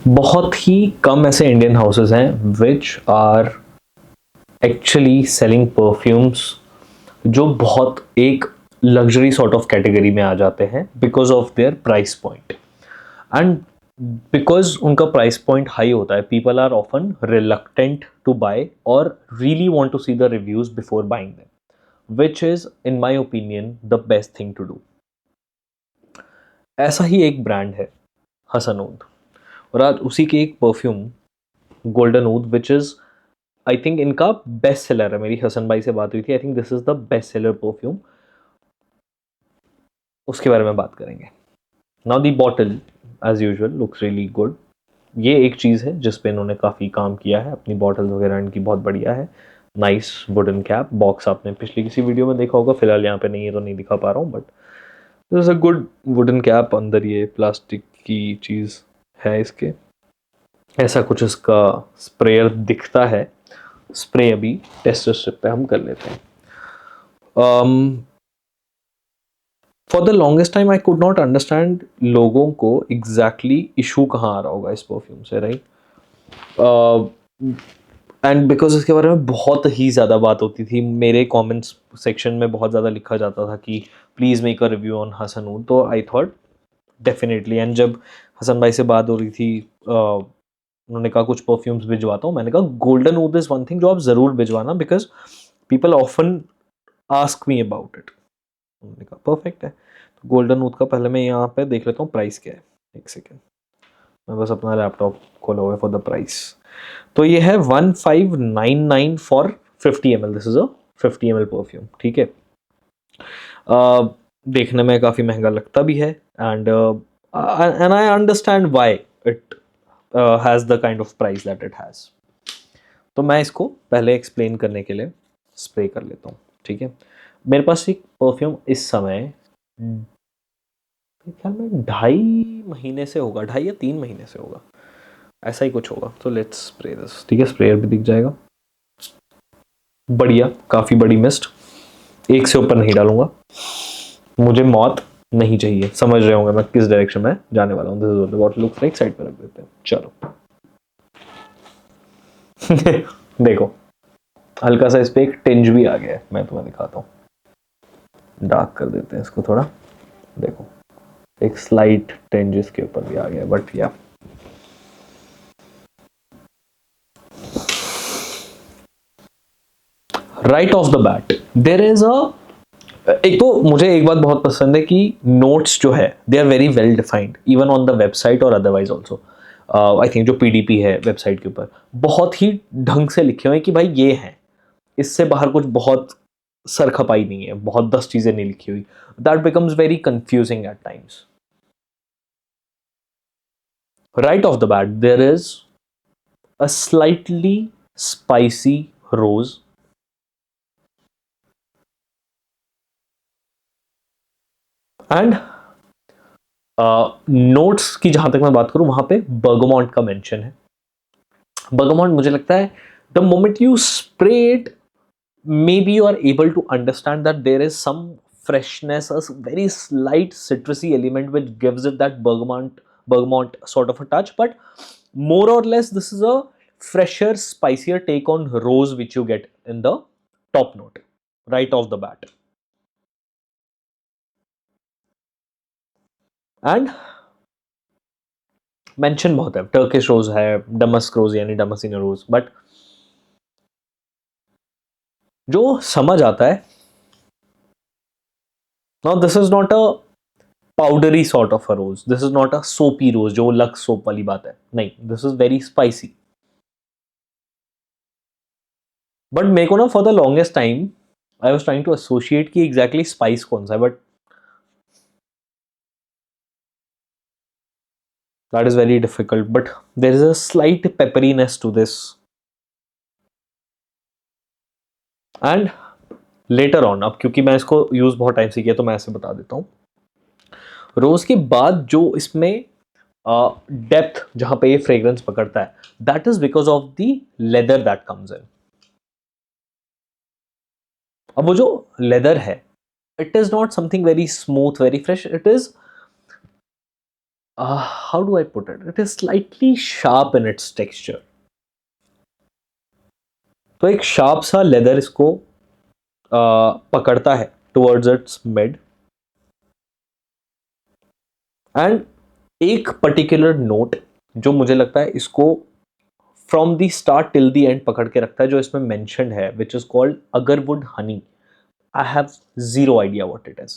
बहुत ही कम ऐसे Indian houses हैं which are actually selling perfumes जो बहुत एक लग्जरी सॉर्ट ऑफ कैटेगरी में आ जाते हैं because of their price point. And because उनका प्राइस पॉइंट हाई होता है, people are often reluctant to buy और really want to see the reviews before buying them, which is in my opinion the best thing to do. ऐसा ही एक brand है हसन ओद, और आज उसी की एक perfume golden oud which is I think इनका बेस्ट सेलर है। मेरी हसन भाई से बात हुई थी, I think this is the best seller perfume, उसके बारे में बात करेंगे। Now the bottle as usual looks really good. ये एक चीज़ है जिस पे इन्होंने काफ़ी काम किया है, अपनी बॉटल वगैरह इनकी बहुत बढ़िया है। नाइस वुडन कैप, बॉक्स आपने पिछली किसी वीडियो में देखा होगा, फिलहाल यहाँ पे नहीं है तो नहीं दिखा पा रहा हूँ, but this a good wooden cap. अंदर ये प्लास्टिक की चीज़ है इसके, ऐसा कुछ इसका स्प्रेयर दिखता है। स्प्रे अभी टेस्ट स्ट्रिप पे हम कर लेते हैं। For the longest time I could not understand लोगों को एग्जैक्टली इशू कहाँ आ रहा होगा इस परफ्यूम से, राइट? एंड बिकॉज इसके बारे में बहुत ही ज़्यादा बात होती थी, मेरे कमेंट्स सेक्शन में बहुत ज़्यादा लिखा जाता था कि please make a review on Hasan oud, तो आई थॉट डेफिनेटली। एंड जब हसन भाई से बात हो रही थी, उन्होंने कहा कुछ परफ्यूम्स भिजवाता हूँ, मैंने कहा गोल्डन ऊद इज़ वन थिंग जो आप ज़रूर भिजवाना, because people often ask me about it. उन्होंने कहा परफेक्ट है। तो गोल्डन ऊद का पहले मैं यहाँ पे देख लेता हूँ प्राइस क्या है। एक सेकेंड, मैं बस अपना लैपटॉप खोला हुआ है फॉर द प्राइस। तो ये है 1599 for 50 ml। This is a 50 ml perfume, ठीक है। देखने में काफ़ी महंगा लगता भी है, and I understand why it has the kind of price that it has. तो मैं इसको पहले एक्सप्लेन करने के लिए स्प्रे कर लेता हूँ, ठीक है। मेरे पास एक परफ्यूम इस समय ख्याल में 2.5 महीने से होगा, 2.5 या 3 महीने से होगा, ऐसा ही कुछ होगा। तो लेट्स स्प्रे दिस, ठीक है। स्प्रेयर भी दिख जाएगा, बढ़िया, काफ़ी बड़ी मिस्ट। एक से ऊपर नहीं डालूंगा, मुझे मौत नहीं चाहिए। समझ रहे होंगे मैं किस डायरेक्शन में जाने वाला हूँ। This is what the bottle looks like. Side पे रख देते हैं, चलो। देखो, हल्का सा इस पे एक टिंज भी आ गया है, मैं तुम्हें दिखाता हूँ। डार्क कर देते हैं इसको थोड़ा, देखो एक स्लाइट टिंज इसके ऊपर भी आ गया, but yeah right off the bat there is a, एक तो मुझे एक बात बहुत पसंद है कि नोट्स जो है they are very well defined even on the website और अदरवाइज ऑल्सो। आई थिंक जो पीडीपी है वेबसाइट के ऊपर बहुत ही ढंग से लिखे हुए हैं कि भाई ये है, इससे बाहर कुछ बहुत सरखपाई नहीं है, बहुत 10 चीजें नहीं लिखी हुई। That becomes very confusing at times. Right off the bat there is a slightly spicy rose, and notes की जहां तक मैं बात करूं वहां पे बर्गमॉन्ट का मेंशन है। बर्गमॉन्ट मुझे लगता है the moment you spray it, maybe you are able to understand that there is some freshness, a very slight citrusy element which gives it that bergamot sort of a touch, but more or less this is a fresher, spicier take on rose which you get in the top note right off the bat. And mention बहुत है, Turkish रोज है, डमस्क रोज यानी डमसिना रोज, but जो समझ आता है, now this is not a powdery sort of a rose, this is not a soapy rose जो Lux soap वाली बात है, नहीं, this is very spicy. But मेरे को ना for the longest time I was trying to associate कि exactly spice कौन सा है, but that is very difficult, but there is a slight pepperiness to this. And later on, अब क्योंकि मैं इसको यूज बहुत टाइम से किया तो मैं ऐसे बता देता हूँ, रोज के बाद जो इसमें डेप्थ जहां पे ये फ्रेग्रेंस पकड़ता है, that is because of the leather that comes in. अब वो जो लेदर है, it is not something very smooth very fresh, it is how do I put it? It is slightly sharp in its texture. तो एक sharp सा leather इसको पकड़ता है टुवर्ड्स इट्स मिड, एंड एक पर्टिकुलर नोट जो मुझे लगता है इसको from the start till the end पकड़ के रखता है, जो इसमें मेंशन्ड है, which is called agarwood Honey. I have zero idea what it is,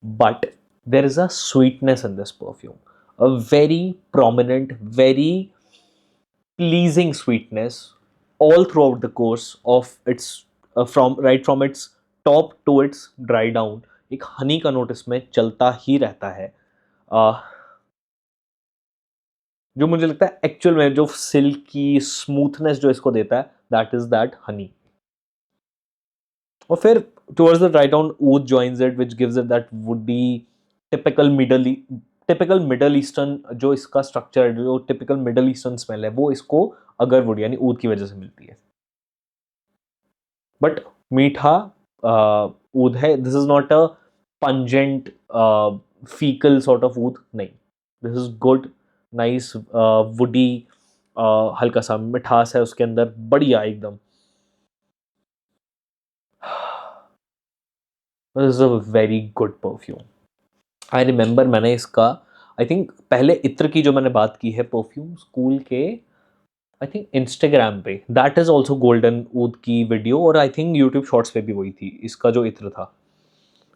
but there is a sweetness in this perfume, a very prominent, very pleasing sweetness all throughout the course of its from its top to its dry down. एक honey का note इसमें चलता ही रहता है, uh, जो मुझे लगता है एक्चुअल में जो सिल्की स्मूथनेस जो इसको देता है, दैट इज दैट हनी. और फिर towards the right down oud joins it, which gives it that woody typical middle eastern जो इसका स्ट्रक्चर है, जो टिपिकल मिडल ईस्टर्न स्मेल है, वो इसको अगर वुड यानी ऊद की वजह से मिलती है. बट मीठा ऊद है. This is not a pungent fecal sort of oud, नहीं. This is good, nice woody, हल्का सा मिठास है उसके अंदर, बढ़िया एकदम. This is a very good perfume. I remember मैंने इसका, आई थिंक पहले इत्र की जो मैंने बात की है परफ्यूम स्कूल के, आई थिंक इंस्टाग्राम पे, दैट इज ऑल्सो गोल्डन ऊद की वीडियो, और आई थिंक यूट्यूब शॉर्ट्स पे भी वही थी. इसका जो इत्र था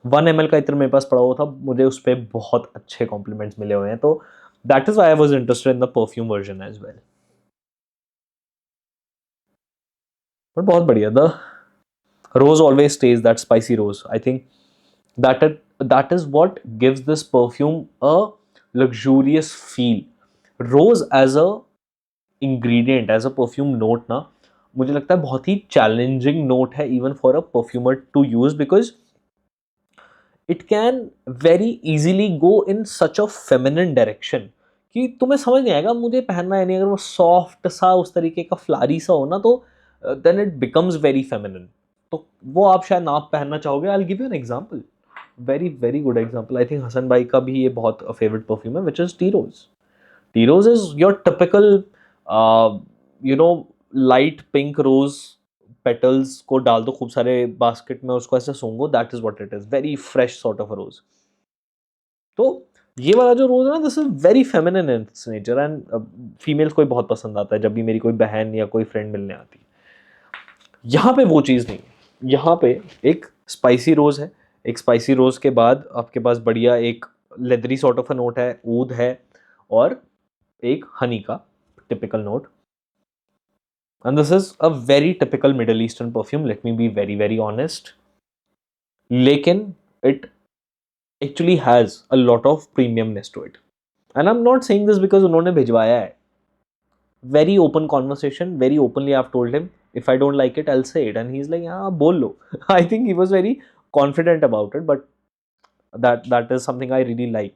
1 ml का इत्र मेरे पास पड़ा हुआ था, मुझे उस पर बहुत अच्छे कॉम्प्लीमेंट्स मिले हुए हैं, तो that is why I was interested in the perfume version as well. But बहुत बढ़िया. The rose always stays, that spicy rose, I think that is what gives this perfume a luxurious feel. Rose as a ingredient, as a perfume note ना, मुझे लगता है बहुत ही challenging note है even for a perfumer to use, because it can very easily go in such a feminine direction कि तुम्हें समझ नहीं आएगा मुझे पहनना है नहीं. अगर वो सॉफ्ट सा उस तरीके का फ्लारी सा हो ना, तो then it becomes very feminine. तो वो आप शायद ना पहनना चाहोगे. I will give you an example, very very good example. I think Hasan भाई का भी ये बहुत फेवरेट परफ्यूम है, which is tea rose. Tea rose is your typical light pink rose petals को डाल दो खूब सारे बास्केट में, उसको ऐसे सूंघो, that is what it is, very fresh sort of रोज. तो ये वाला जो रोज है ना, this is very feminine in its nature, and females को बहुत पसंद आता है जब भी मेरी कोई बहन या कोई फ्रेंड मिलने आती है. यहाँ पे वो चीज़ नहीं है. यहाँ पे एक स्पाइसी रोज है, एक स्पाइसी रोज के बाद आपके पास बढ़िया एक leathery sort of a note है, ऊद है, और एक हनी का typical note. And this is a very typical middle eastern perfume, let me be very very honest. लेकिन it actually has a lot of premiumness to it. And I am not saying this because उन्होंने भिजवाया है. Very open conversation, very openly I have told him, if I don't like it, I'll say it. And he's like, हाँ बोल लो. I think he was very confident about it, but that is something I really like.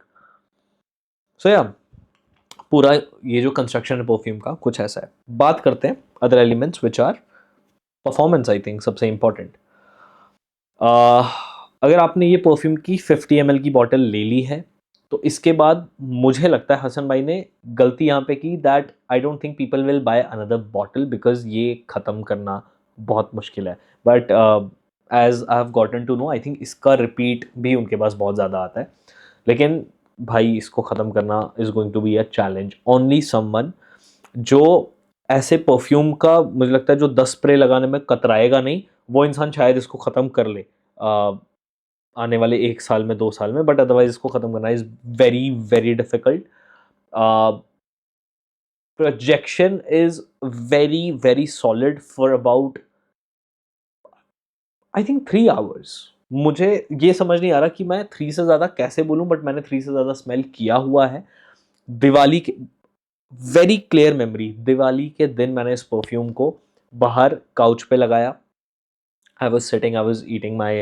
So yeah, पूरा ये जो construction है perfume का कुछ ऐसा है. बात करते हैं other elements which are performance. I think सबसे इंपॉर्टेंट, अगर आपने ये परफ्यूम की 50 ml की बॉटल ले ली है, तो इसके बाद मुझे लगता है हसन भाई ने गलती यहाँ पे की, that I don't think people will buy another bottle, because ये ख़त्म करना बहुत मुश्किल है. But as I have gotten to know, I think इसका रिपीट भी उनके पास बहुत ज़्यादा आता है. लेकिन भाई इसको ख़त्म करना is going to be a challenge. Only someone जो ऐसे परफ्यूम का मुझे लगता है जो 10 स्प्रे लगाने में कतराएगा नहीं, वो इंसान शायद इसको ख़त्म कर ले आने वाले 1 साल में, 2 साल में. बट अदरवाइज इसको ख़त्म करना is very very difficult. Projection is very very solid for about I think 3 hours. मुझे ये समझ नहीं आ रहा कि मैं 3 से ज़्यादा कैसे बोलूँ, बट मैंने 3 से ज़्यादा स्मेल किया हुआ है. दिवाली के वेरी क्लियर मेमोरी, दिवाली के दिन मैंने इस परफ्यूम को बाहर काउच पे लगाया. I was sitting, I was eating my,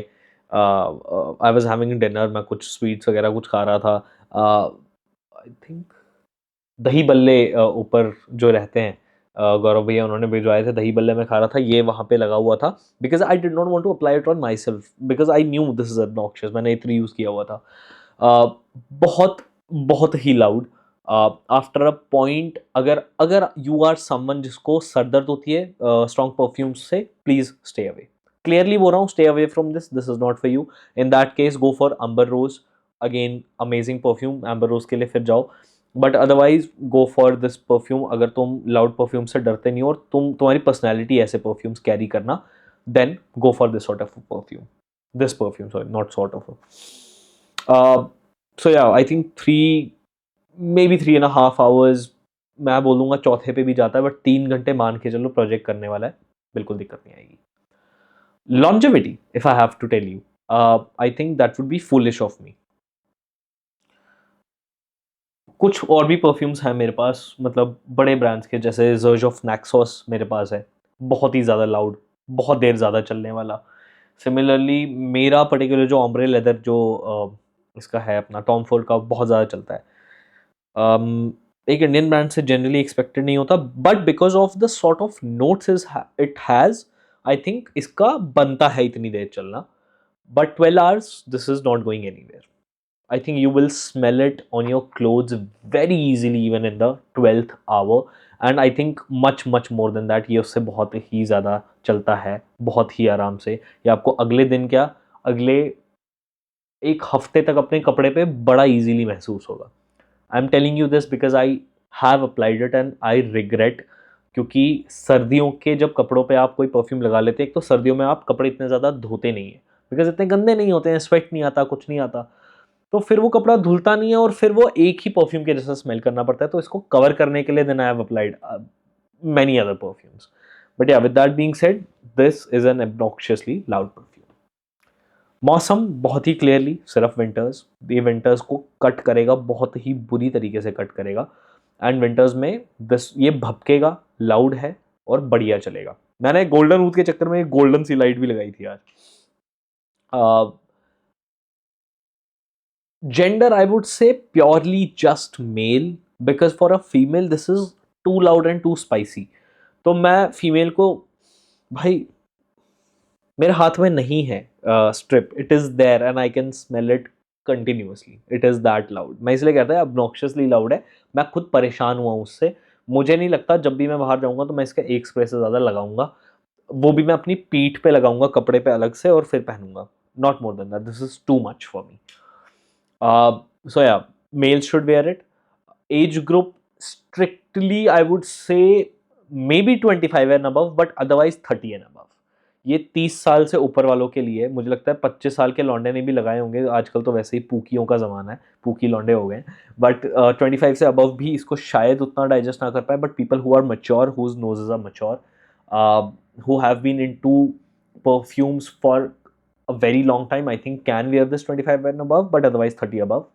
I was having dinner, मैं कुछ स्वीट्स वगैरह कुछ खा रहा था. आई थिंक दही बल्ले ऊपर जो रहते हैं, गौरव भैया उन्होंने भिजवाए थे, दही बल्ले में खा रहा था, ये वहाँ पे लगा हुआ था. Because I did not want to apply it on my self, because I knew this is obnoxious. मैंने इत्र यूज़ किया हुआ था. बहुत बहुत ही लाउड, आफ्टर अ पॉइंट अगर अगर यू आर समवन जिसको सर दर्द होती है स्ट्रॉन्ग परफ्यूम्स से, प्लीज स्टे अवे. क्लियरली बोल रहा हूँ, stay away from this is not for you. In that case go for amber rose. Again amazing perfume, amber रोज के लिए फिर जाओ. But otherwise go for this perfume. अगर तुम लाउड परफ्यूम से डरते नहीं हो और तुम्हारी पर्सनैलिटी ऐसे परफ्यूम्स कैरी करना, then go for this sort of perfume. This perfume, sorry, not sort of. So yeah I think 3 hours, मैं बोलूँगा चौथे पे भी जाता है, बट 3 घंटे मान के चलो प्रोजेक्ट करने वाला है, बिल्कुल दिक्कत नहीं आएगी. Longevity, if I have to tell you, I think that would be foolish of me. कुछ और भी परफ्यूम्स हैं मेरे पास, मतलब बड़े ब्रांड्स के, जैसे जर्ज ऑफ नैक्सॉस मेरे पास है, बहुत ही ज़्यादा लाउड, बहुत देर ज़्यादा चलने वाला. सिमिलरली मेरा पर्टिकुलर जो ऑम्ब्रे लेदर जो इसका है अपना टॉम फोर्ड का, बहुत ज़्यादा चलता है. एक इंडियन ब्रांड से जनरली एक्सपेक्टेड नहीं होता, but because of the sort of notes it has, I think इसका बनता है इतनी देर चलना. But 12 hours, this is not going anywhere. I think you will smell it on your clothes very easily even in the 12th hour. And I think much more than that, ये उससे बहुत ही ज़्यादा चलता है, बहुत ही आराम से. ये आपको अगले दिन क्या, अगले एक हफ्ते तक अपने कपड़े पे बड़ा इजीली महसूस होगा. I am telling you this because I have applied it and I regret. क्योंकि सर्दियों के जब कपड़ों पे आप कोई परफ्यूम लगा लेते हैं, एक तो सर्दियों में आप कपड़े इतने ज़्यादा धोते नहीं हैं, बिकॉज इतने गंदे नहीं होते हैं, स्वेट नहीं आता, कुछ नहीं आता, तो फिर वो कपड़ा धुलता नहीं है और फिर वो एक ही परफ्यूम के जैसा स्मेल करना पड़ता है. तो इसको कवर करने के लिए then I have applied many other perfumes. But yeah, with that being said, this is an obnoxiously loud perfume. मौसम बहुत ही क्लियरली सिर्फ विंटर्स. ये विंटर्स को कट करेगा, बहुत ही बुरी तरीके से कट करेगा. एंड विंटर्स में दिस ये भपकेगा, लाउड है और बढ़िया चलेगा. मैंने गोल्डन ऊद के चक्कर में एक गोल्डन सी लाइट भी लगाई थी आज. Gender, I would say purely just male, because for a female this is too loud and too spicy. तो मैं फीमेल को, भाई मेरे हाथ में नहीं है strip, it is there and I can smell it continuously, it is that loud. मैं इसलिए कहता है obnoxiously लाउड है. मैं खुद परेशान हुआ हूँ उससे. मुझे नहीं लगता जब भी मैं बाहर जाऊँगा तो मैं इसका एक स्प्रे से ज़्यादा लगाऊंगा, वो भी मैं अपनी पीठ पे लगाऊंगा कपड़े पे अलग से और फिर पहनूंगा. Not more than that, this is too much for me. So yeah, males should wear it. Age group, strictly I would say maybe 25 and above, but otherwise 30 and above. ये 30 साल से ऊपर वालों के लिए. मुझे लगता है 25 साल के लौंडे ने भी लगाए होंगे, आजकल तो वैसे ही पूकियों का ज़माना है, पूकी लौंडे हो गए. बट 25 से अबव भी इसको शायद उतना डाइजेस्ट ना कर पाए, but people who are mature, whose noses are mature, who have been into perfumes for a very long time, I think can wear this 25 and above, but otherwise 30 above.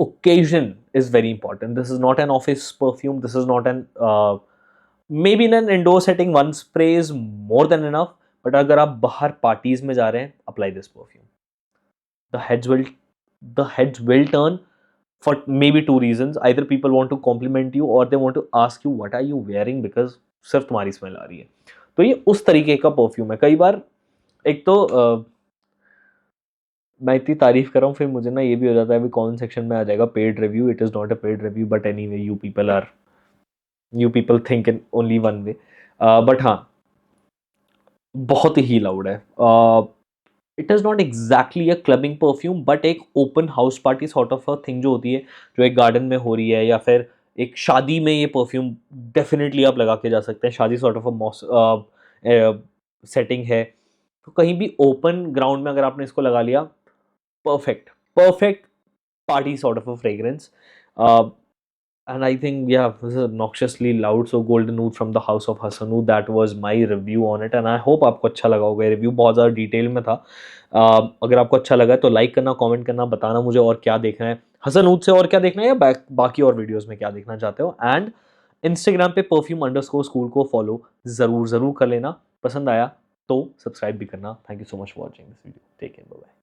Occasion is very important. This is not an office perfume. This is not an maybe in an indoor setting one spray is more than enough. But अगर आप बाहर parties में जा रहे हैं, apply this perfume. The heads will turn for maybe two reasons. Either people want to compliment you or they want to ask you what are you wearing, because सिर्फ तुम्हारी smell आ रही है. तो ये उस तरीके का परफ्यूम है. कई बार एक तो मैं इतनी तारीफ कर रहा हूँ, फिर मुझे ना ये भी हो जाता है अभी कौन सेक्शन में आ जाएगा paid review. It is not a paid review, but anyway you people think in only one way. But हाँ, बहुत ही लाउड है. It is not exactly a clubbing perfume, but एक open house party sort of a thing जो होती है, जो एक गार्डन में हो रही है, या फिर एक शादी में ये परफ्यूम डेफिनेटली आप लगा के जा सकते हैं. शादी सॉर्ट ऑफ अ सेटिंग है, तो कहीं भी ओपन ग्राउंड में अगर आपने इसको लगा लिया, perfect party sort of a fragrance. And I think, yeah, this is obnoxiously loud. So Golden Oud from the House of Hasanoud, that was my review on it, and I hope आपको अच्छा लगा होगा. Review बहुत ज़्यादा detail में था. अगर आपको अच्छा लगा तो लाइक करना, कमेंट करना, बताना मुझे और क्या देखना है, हसनूद से और क्या देखना है, या बाकी और वीडियोस में क्या देखना चाहते हो. एंड इंस्टाग्राम पे perfume_school को फॉलो ज़रूर कर लेना. पसंद आया तो सब्सक्राइब भी करना. Thank you so much for watching this video. Take care, bye.